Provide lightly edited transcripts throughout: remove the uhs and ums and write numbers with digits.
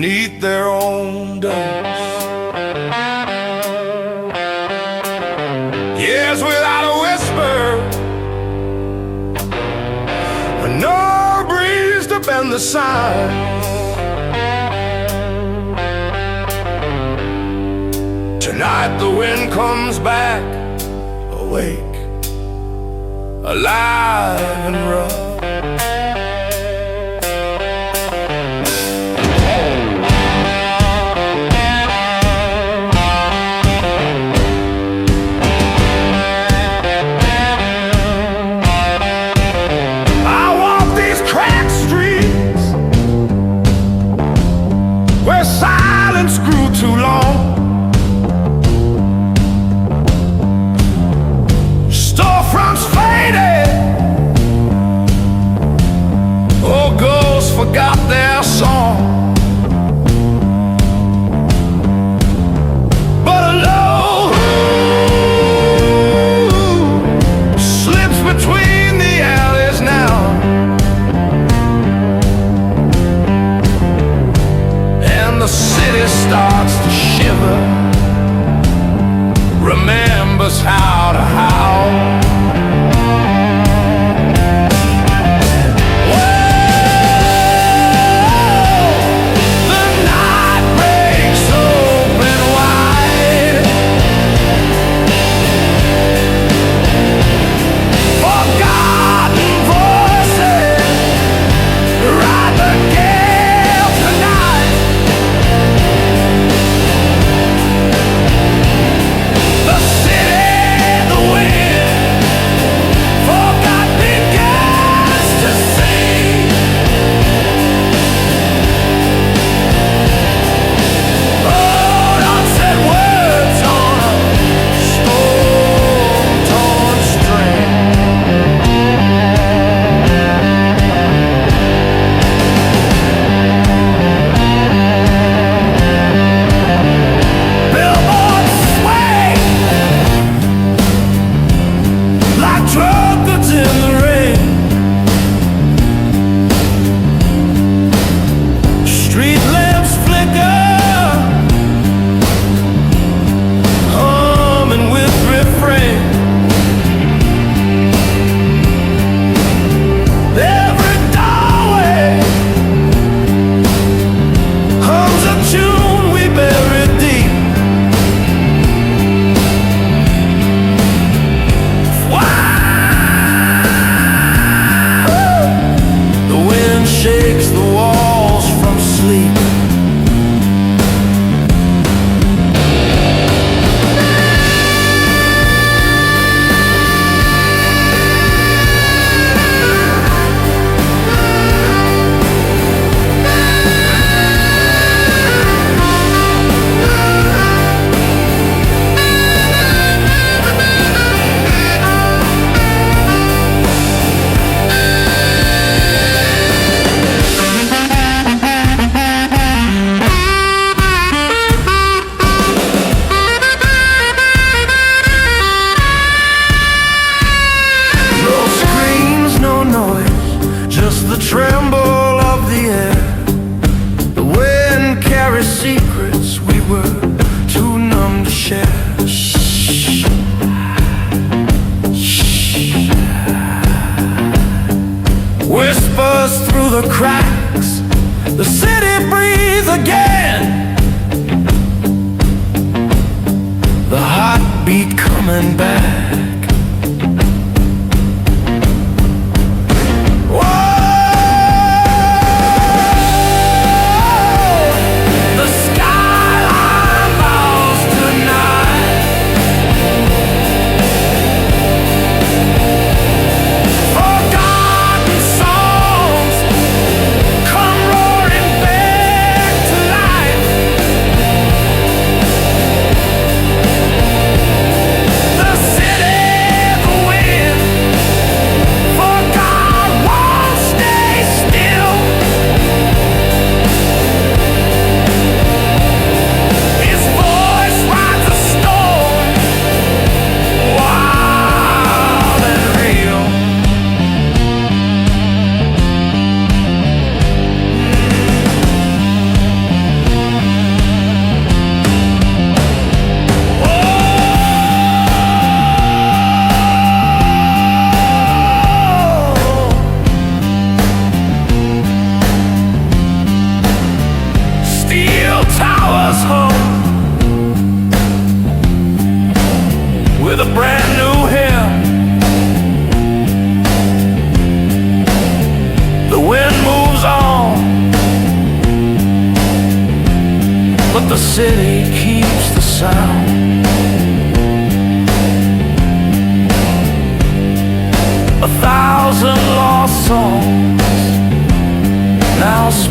and eat their own dust. Years without a whisper, and no breeze to bend the signs. Tonight the wind comes back, awake, alive and rough. I walk these cracked streets where silence grew too long. Storefronts faded, oh, ghosts forgot their song. But a low slips between the alleys now, and the city starts to shiver, remembers how to howl. Whispers through the cracks, the city breathes again. The heartbeat coming back. The city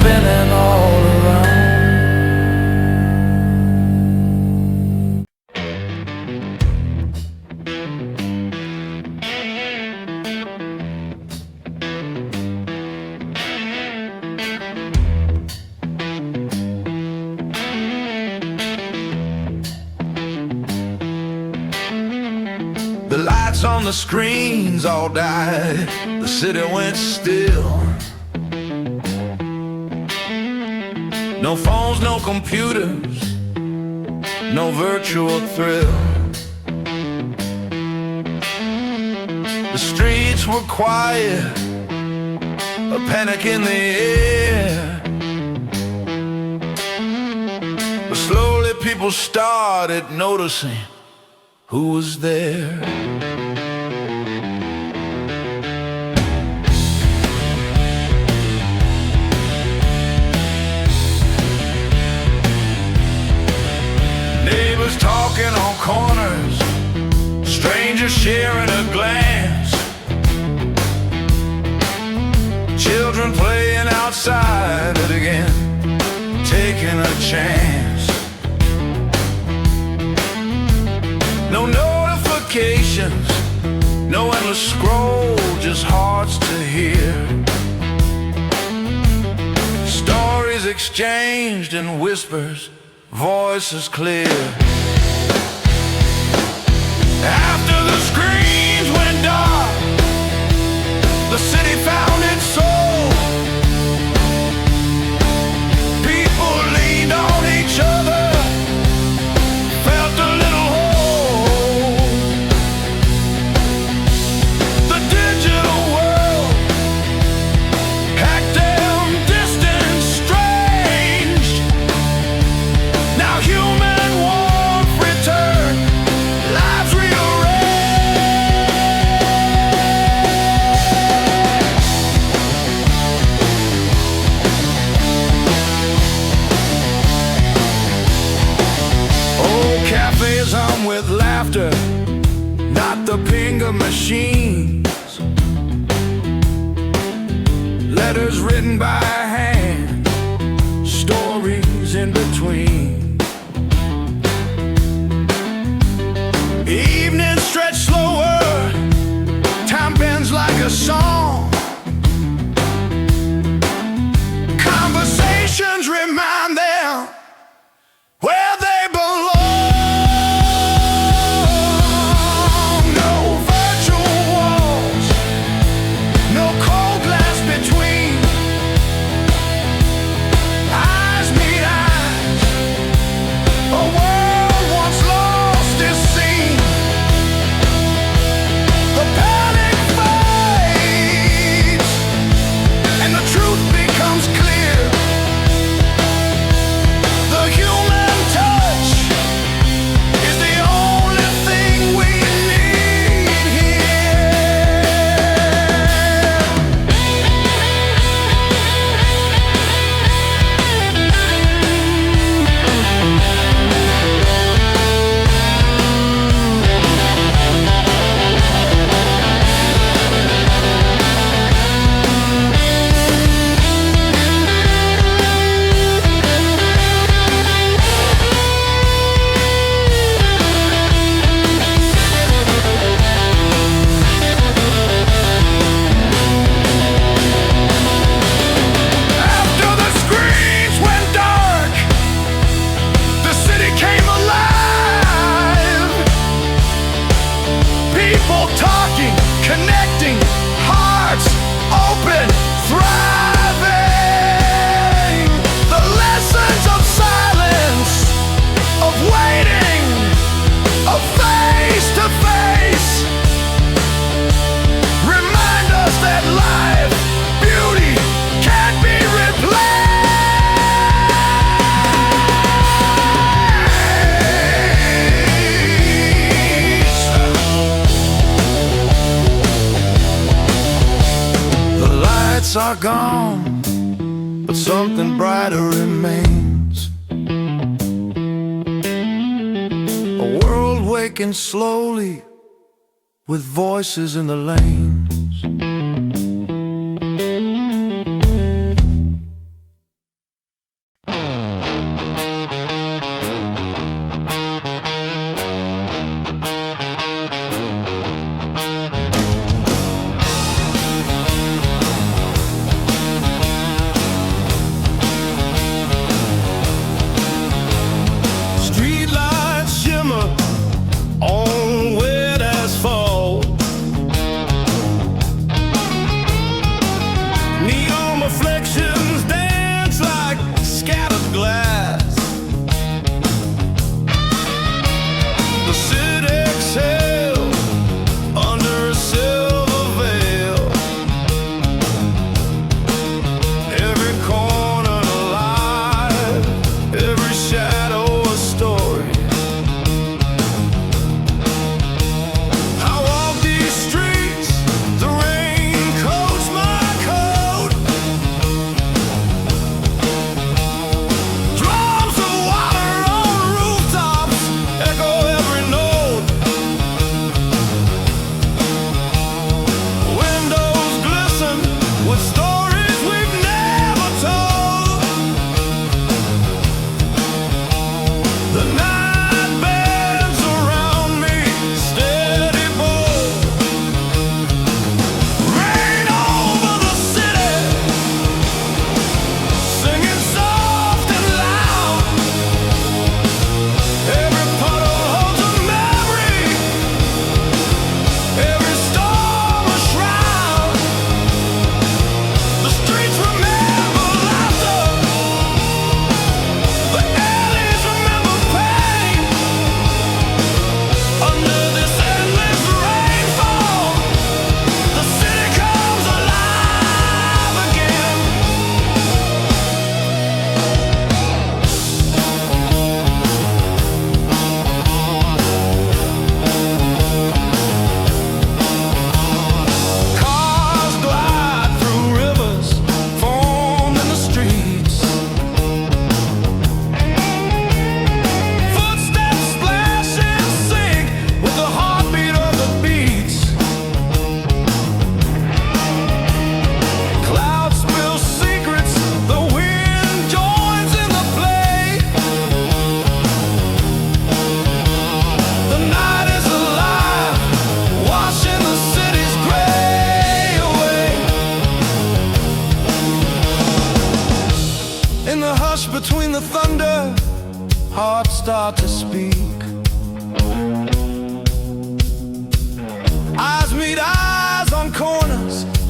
spinning all around. The lights on the screens all died, the city went still. No phones, no computers, no virtual thrill. The streets were quiet, a panic in the air. But slowly people started noticing who was there. Neighbors talking on corners, strangers sharing a glance, children playing outside it again, taking a chance. No notifications, no endless scroll, just hearts to hear. Stories exchanged in whispers, voices clear. After the screens went dark, the city found its soul. People leaned on each other, felt a little hope. The digital world hacked them distant, strange. Now human warmth returned, lives cafes hum with laughter, not the ping of machines. Letters written by hand, stories in between. Evenings stretch slower, time bends like a song. Conversations remind them where they belong. Connecting, hearts open, thriving. The lessons of silence, of waiting, of face to face, remind us that life, beauty, can't be are gone, but something brighter remains. A world waking slowly, with voices in the lanes.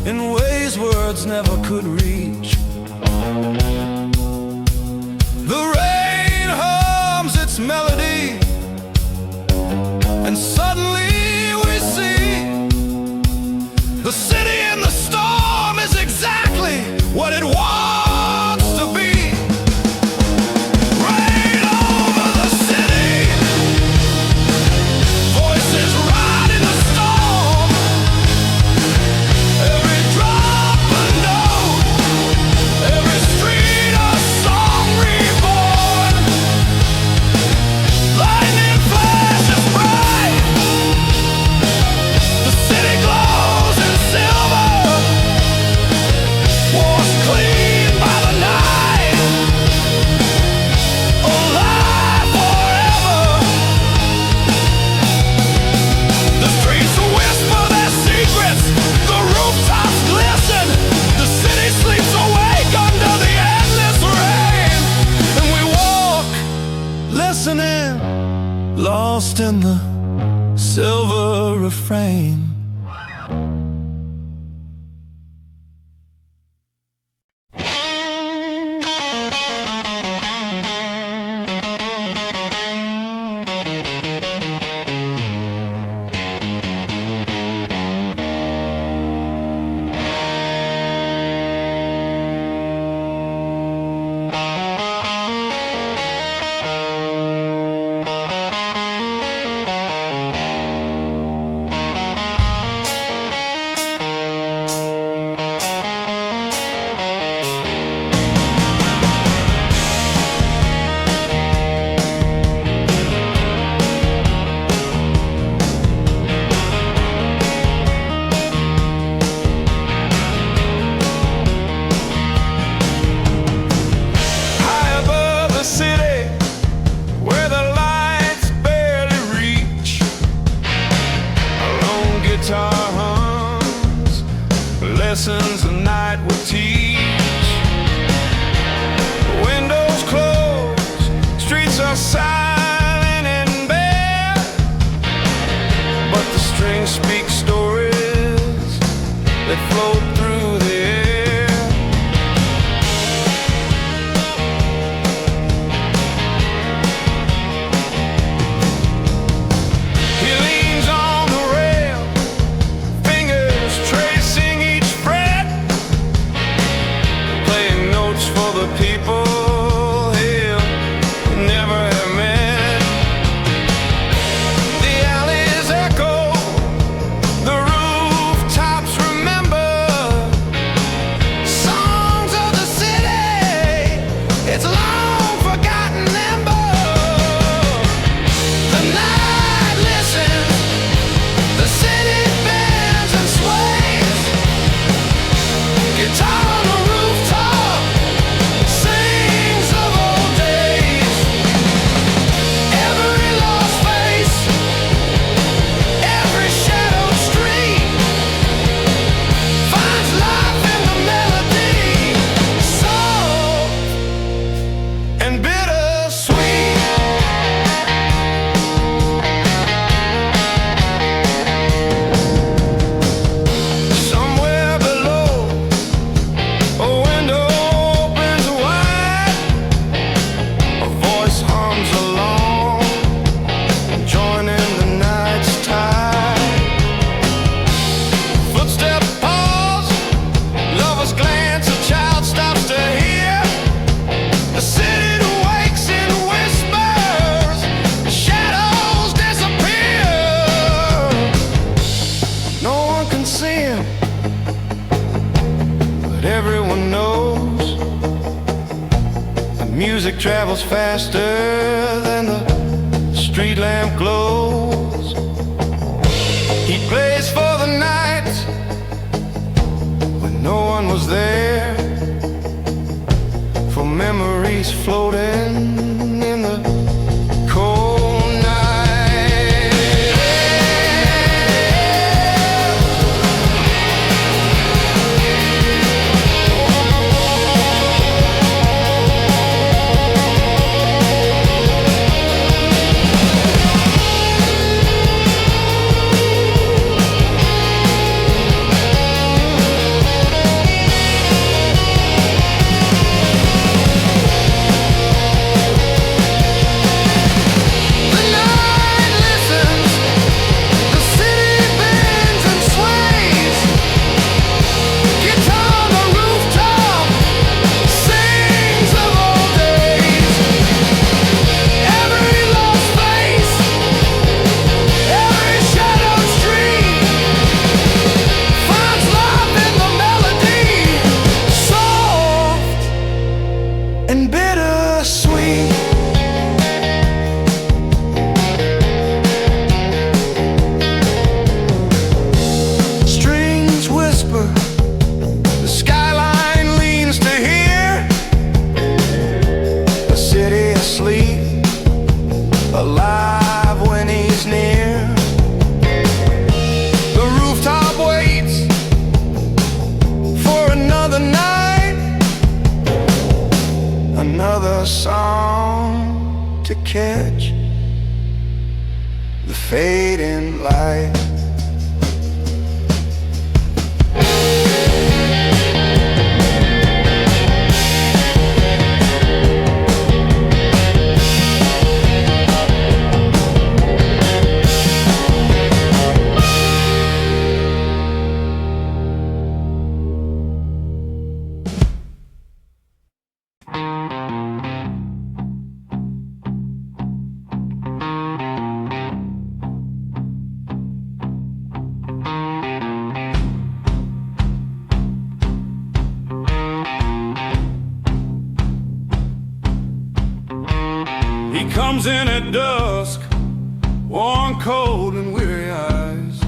in ways words never could reach. The rain hums its melody, and suddenly we see the city in the storm is exactly what it wants to be. Rain over the city, voices riding the storm, every drop a note, every street a song reborn. Lightning flashes bright, the city glows in silver, washed clean by the night, alive forever. The streets whisper their secrets, the rooftops glisten, the city sleeps awake under the endless rain, and we walk, listening, lost in the silver refrain. Lessons the night will teach. Windows closed, streets are silent and bare, but the strings speak stories that float through the air. He leans on the rail, fingers tracing each fret, playing notes for the people he'll never have met. The alleys echo, the rooftops remember songs of the city, its long forgotten ember. The night listens, the city bends and sways. Guitar on the rooftop sings of old days. Every lost face, every shadowed street finds life in the melody, soft and bittersweet. Somewhere below, a window opens wide, a voice hums along, joining the night's tide. Footstep pause, lovers glance, a child stops to hear. The city wakes in whispers, shadows disappear. No one can see him, but everyone knows the music travels faster than the street lamp glows. He plays for the night when no one was there, for memories floating in the cold night. comes in at dusk, worn, cold, and weary eyes.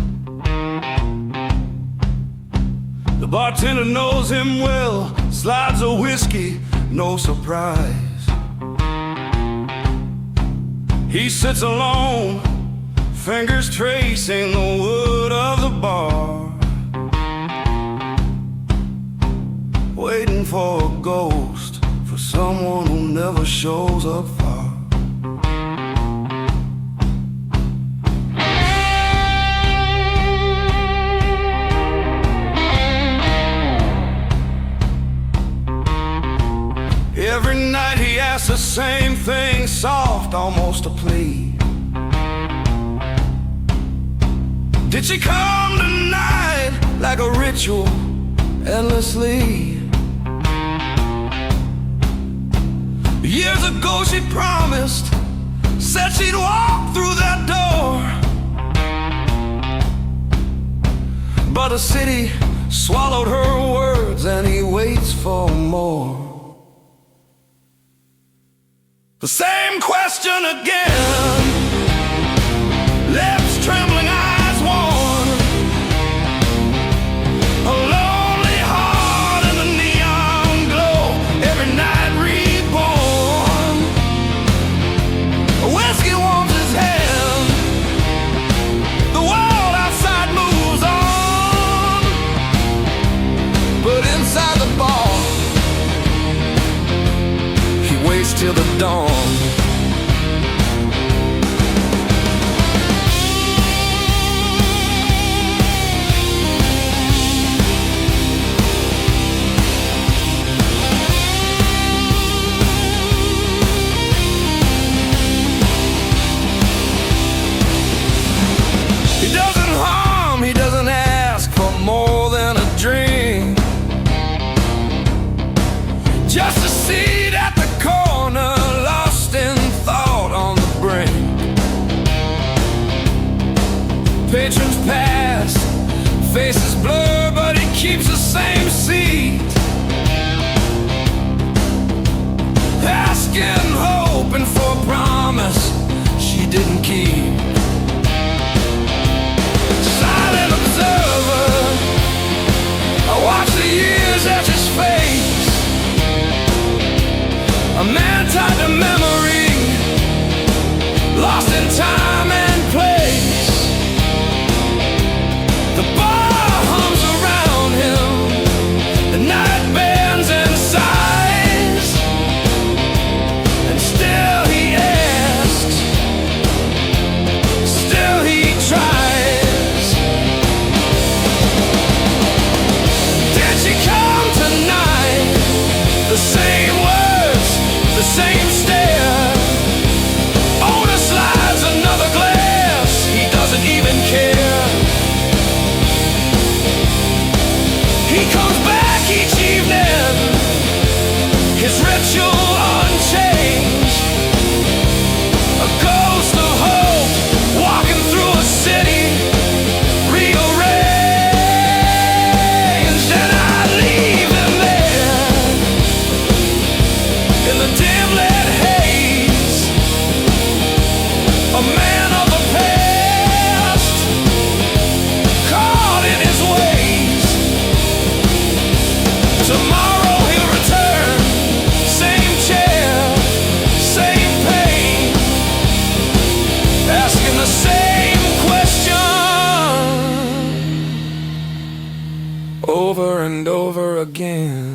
The bartender knows him well, slides a whiskey, no surprise. He sits alone, fingers tracing the wood of the bar, waiting for a ghost, for someone who never shows up far. Every night he asks the same thing, soft, almost a plea. Did she come tonight like a ritual, endlessly? Years ago she promised, said she'd walk through that door, but the city swallowed her words and he waits for more. The same question again, lips trembling, eyes worn, a lonely heart in the neon glow, every night reborn. A whiskey warms his hand, the world outside moves on, but inside the bar he waits till the dawn. He doesn't harm, he doesn't ask for more than a drink, just a seat at the corner, lost in thought on the brink. Patrons pass, faces blur, but he keeps the same seat, asking, hoping for a promise she didn't keep. Silent observer, I watch the years etch his face, a man tied to memory, lost in time and place. The bar hums around him, the night bends and sighs, and still he asks, still he tries. Did she come tonight? The same words, the same stare. Owner slides another glass, he doesn't even care. He comes back each evening, his ritual unchanged, a ghost of hope walking through a city rearranged. And I leave him there in the dim lit haze, a man of the past, caught in his ways. Tomorrow he'll return, same chair, same pain, asking the same question over and over again.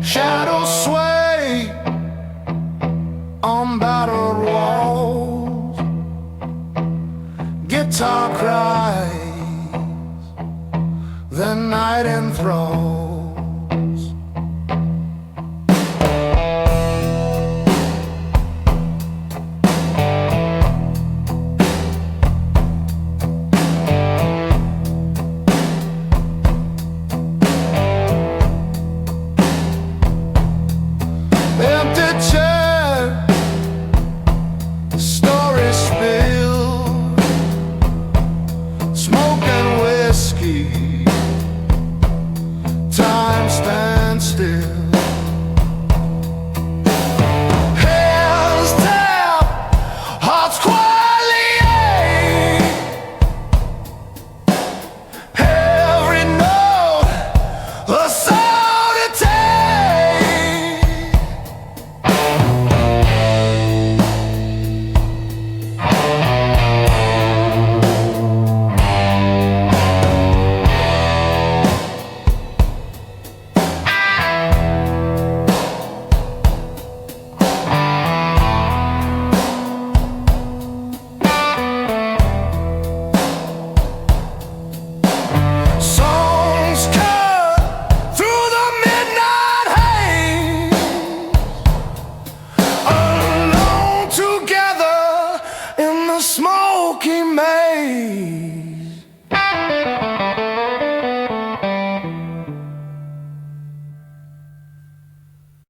Shout